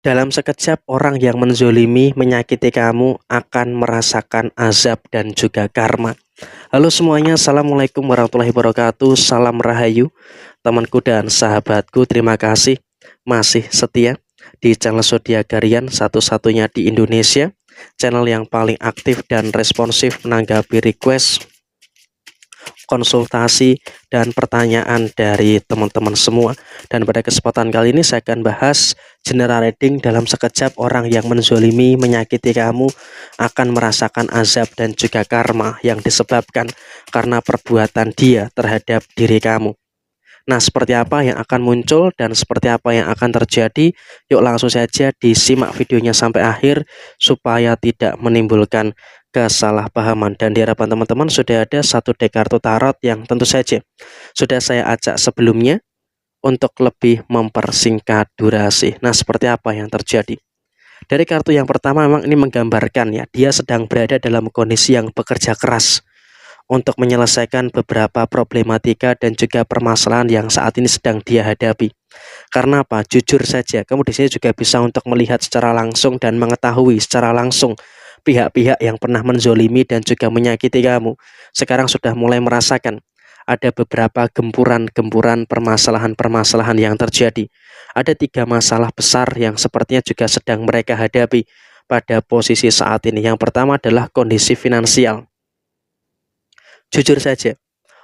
Dalam sekejap orang yang menzolimi, menyakiti kamu akan merasakan azab dan juga karma. Halo semuanya, Assalamualaikum warahmatullahi wabarakatuh. Salam Rahayu, temanku dan sahabatku. Terima kasih masih setia di channel Zodiakarian, satu-satunya di Indonesia, channel yang paling aktif dan responsif menanggapi request, konsultasi, dan pertanyaan dari teman-teman semua. Dan pada kesempatan kali ini saya akan bahas general reading dalam sekejap orang yang menzolimi, menyakiti kamu akan merasakan azab dan juga karma yang disebabkan karena perbuatan dia terhadap diri kamu. Nah, seperti apa yang akan muncul dan seperti apa yang akan terjadi? Yuk langsung saja disimak videonya sampai akhir supaya tidak menimbulkan kesalahpahaman. Dan di hadapan teman-teman sudah ada satu deck kartu tarot yang tentu saja sudah saya acak sebelumnya untuk lebih mempersingkat durasi. Nah, seperti apa yang terjadi? Dari kartu yang pertama memang ini menggambarkan ya, dia sedang berada dalam kondisi yang bekerja keras untuk menyelesaikan beberapa problematika dan juga permasalahan yang saat ini sedang dia hadapi. Karena apa? Jujur saja, kamu di sini juga bisa untuk melihat secara langsung dan mengetahui secara langsung pihak-pihak yang pernah menzolimi dan juga menyakiti kamu. Sekarang sudah mulai merasakan ada beberapa gempuran-gempuran permasalahan-permasalahan yang terjadi. Ada 3 masalah besar yang sepertinya juga sedang mereka hadapi pada posisi saat ini. Yang pertama adalah kondisi finansial. Jujur saja,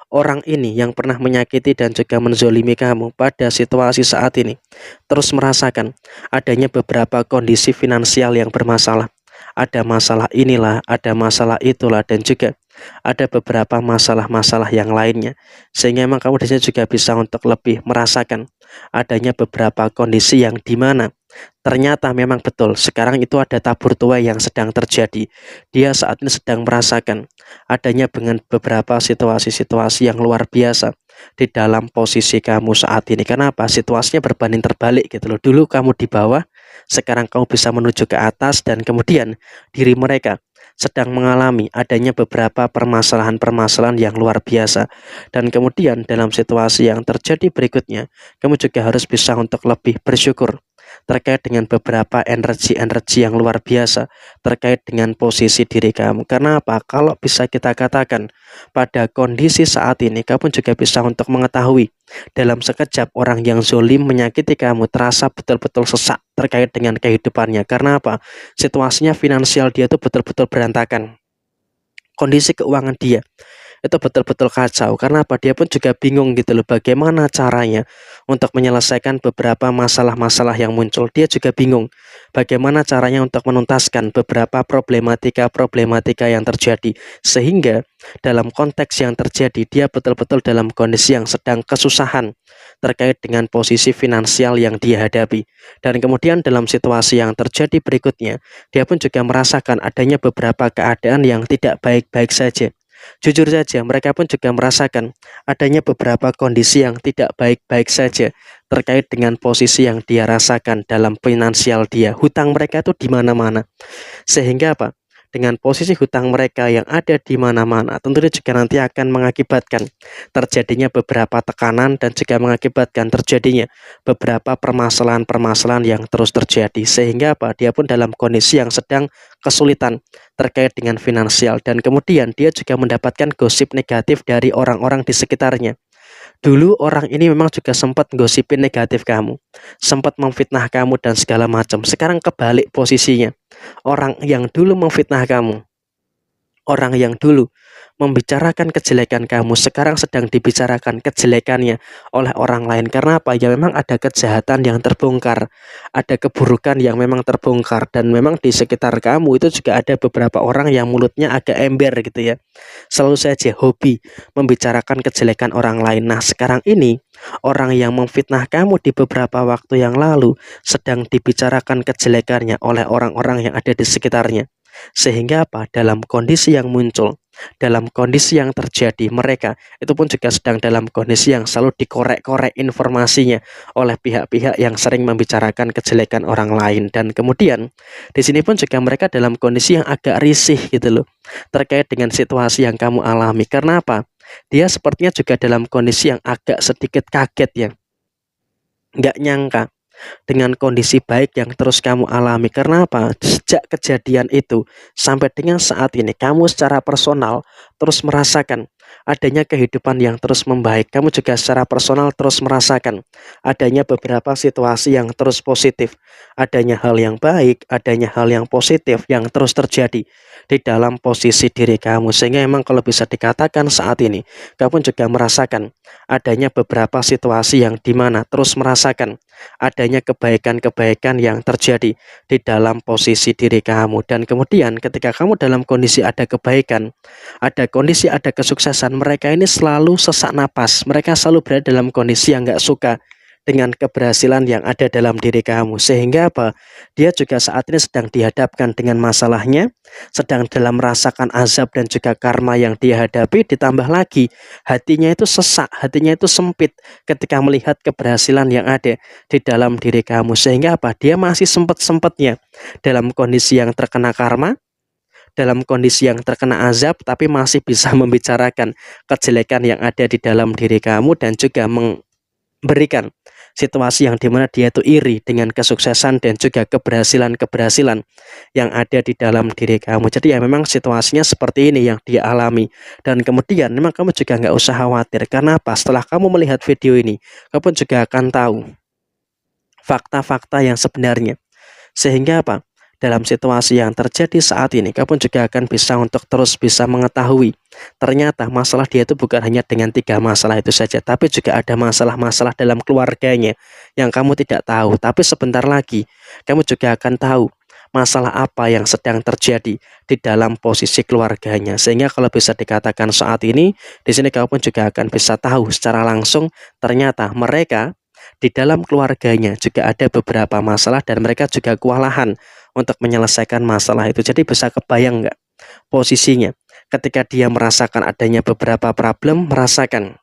orang ini yang pernah menyakiti dan juga menzolimi kamu pada situasi saat ini terus merasakan adanya beberapa kondisi finansial yang bermasalah. Ada masalah inilah, ada masalah itulah, dan juga ada beberapa masalah-masalah yang lainnya. Sehingga memang kamu di sini juga bisa untuk lebih merasakan adanya beberapa kondisi yang dimana ternyata memang betul sekarang itu ada tabur tuai yang sedang terjadi. Dia saat ini sedang merasakan adanya dengan beberapa situasi-situasi yang luar biasa di dalam posisi kamu saat ini. Kenapa? Situasinya berbanding terbalik gitu loh. Dulu kamu di bawah, sekarang kamu bisa menuju ke atas, dan kemudian diri mereka sedang mengalami adanya beberapa permasalahan-permasalahan yang luar biasa. Dan kemudian dalam situasi yang terjadi berikutnya, kamu juga harus bisa untuk lebih bersyukur terkait dengan beberapa energi-energi yang luar biasa terkait dengan posisi diri kamu. Karena apa? Kalau bisa kita katakan pada kondisi saat ini, kamu juga bisa untuk mengetahui dalam sekejap orang yang zolim menyakiti kamu terasa betul-betul sesak terkait dengan kehidupannya. Karena apa? Situasinya finansial dia tuh betul-betul berantakan. Kondisi keuangan dia itu betul-betul kacau. Karena apa? Dia pun juga bingung gitu loh, bagaimana caranya untuk menyelesaikan beberapa masalah-masalah yang muncul. Dia juga bingung bagaimana caranya untuk menuntaskan beberapa problematika-problematika yang terjadi. Sehingga dalam konteks yang terjadi, dia betul-betul dalam kondisi yang sedang kesusahan terkait dengan posisi finansial yang dia hadapi. Dan kemudian dalam situasi yang terjadi berikutnya, dia pun juga merasakan adanya beberapa keadaan yang tidak baik-baik saja. Jujur saja, mereka pun juga merasakan adanya beberapa kondisi yang tidak baik-baik saja terkait dengan posisi yang dia rasakan dalam finansial dia. Hutang mereka itu di mana-mana. Sehingga apa? Dengan posisi hutang mereka yang ada di mana-mana, tentunya juga nanti akan mengakibatkan terjadinya beberapa tekanan dan juga mengakibatkan terjadinya beberapa permasalahan-permasalahan yang terus terjadi. Sehingga apa? Dia pun dalam kondisi yang sedang kesulitan terkait dengan finansial, dan kemudian dia juga mendapatkan gosip negatif dari orang-orang di sekitarnya. Dulu orang ini memang juga sempat gosipin negatif kamu, sempat memfitnah kamu dan segala macam. Sekarang kebalik posisinya. Orang yang dulu memfitnah kamu, orang yang dulu membicarakan kejelekan kamu, sekarang sedang dibicarakan kejelekannya oleh orang lain. Karena apa? Ya memang ada kejahatan yang terbongkar, ada keburukan yang memang terbongkar, dan memang di sekitar kamu itu juga ada beberapa orang yang mulutnya agak ember gitu ya. Selalu saja hobi membicarakan kejelekan orang lain. Nah, sekarang ini orang yang memfitnah kamu di beberapa waktu yang lalu sedang dibicarakan kejelekannya oleh orang-orang yang ada di sekitarnya. Sehingga apa? Dalam kondisi yang muncul, dalam kondisi yang terjadi, mereka itu pun juga sedang dalam kondisi yang selalu dikorek-korek informasinya oleh pihak-pihak yang sering membicarakan kejelekan orang lain. Dan kemudian di sini pun juga mereka dalam kondisi yang agak risih gitu loh terkait dengan situasi yang kamu alami. Karena apa? Dia sepertinya juga dalam kondisi yang agak sedikit kaget ya, nggak nyangka dengan kondisi baik yang terus kamu alami. Karena apa? Sejak kejadian itu sampai dengan saat ini kamu secara personal terus merasakan adanya kehidupan yang terus membaik. Kamu juga secara personal terus merasakan adanya beberapa situasi yang terus positif, adanya hal yang baik, adanya hal yang positif yang terus terjadi di dalam posisi diri kamu. Sehingga emang kalau bisa dikatakan saat ini kamu juga merasakan adanya beberapa situasi yang dimana terus merasakan adanya kebaikan-kebaikan yang terjadi di dalam posisi diri kamu. Dan kemudian ketika kamu dalam kondisi ada kebaikan, ada kondisi ada kesuksesan, mereka ini selalu sesak napas, mereka selalu berada dalam kondisi yang gak suka dengan keberhasilan yang ada dalam diri kamu. Sehingga apa? Dia juga saat ini sedang dihadapkan dengan masalahnya, sedang dalam merasakan azab dan juga karma yang dia hadapi, ditambah lagi hatinya itu sesak, hatinya itu sempit ketika melihat keberhasilan yang ada di dalam diri kamu. Sehingga apa? Dia masih sempat-sempatnya dalam kondisi yang terkena karma, dalam kondisi yang terkena azab, tapi masih bisa membicarakan kejelekan yang ada di dalam diri kamu dan juga memberikan situasi yang dimana dia itu iri dengan kesuksesan dan juga keberhasilan-keberhasilan yang ada di dalam diri kamu. Jadi ya memang situasinya seperti ini yang dia alami. Dan kemudian memang kamu juga nggak usah khawatir. Karena apa? Setelah kamu melihat video ini, kamu juga akan tahu fakta-fakta yang sebenarnya. Sehingga apa? Dalam situasi yang terjadi saat ini, kamu juga akan bisa untuk terus bisa mengetahui ternyata masalah dia itu bukan hanya dengan 3 masalah itu saja, tapi juga ada masalah-masalah dalam keluarganya yang kamu tidak tahu. Tapi sebentar lagi kamu juga akan tahu masalah apa yang sedang terjadi di dalam posisi keluarganya. Sehingga kalau bisa dikatakan saat ini, di sini kamu pun juga akan bisa tahu secara langsung ternyata mereka di dalam keluarganya juga ada beberapa masalah dan mereka juga kewalahan untuk menyelesaikan masalah itu. Jadi bisa kebayang nggak posisinya ketika dia merasakan adanya beberapa problem, merasakan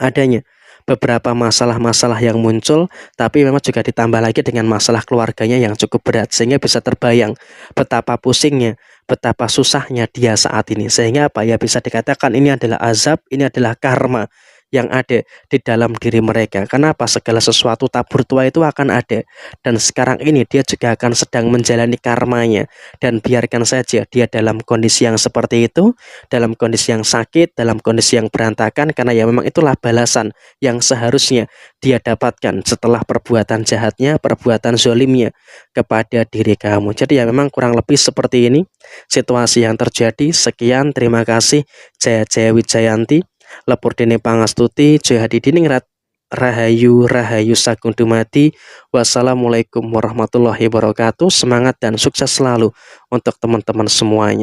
adanya beberapa masalah-masalah yang muncul, tapi memang juga ditambah lagi dengan masalah keluarganya yang cukup berat. Sehingga bisa terbayang betapa pusingnya, betapa susahnya dia saat ini. Sehingga apa ya, bisa dikatakan ini adalah azab, ini adalah karma yang ada di dalam diri mereka. Kenapa? Segala sesuatu tabur tua itu akan ada. Dan sekarang ini dia juga akan sedang menjalani karmanya. Dan biarkan saja dia dalam kondisi yang seperti itu, dalam kondisi yang sakit, dalam kondisi yang berantakan, karena ya memang itulah balasan yang seharusnya dia dapatkan setelah perbuatan jahatnya, perbuatan zolimnya kepada diri kamu. Jadi ya memang kurang lebih seperti ini situasi yang terjadi. Sekian, terima kasih. Jaya Jaya Wijayanti, Lepur Dene Pangastuti, Jaya Hadi Diningrat, Rahayu Rahayu Sagung Dumadi. Wassalamualaikum warahmatullahi wabarakatuh. Semangat dan sukses selalu untuk teman-teman semuanya.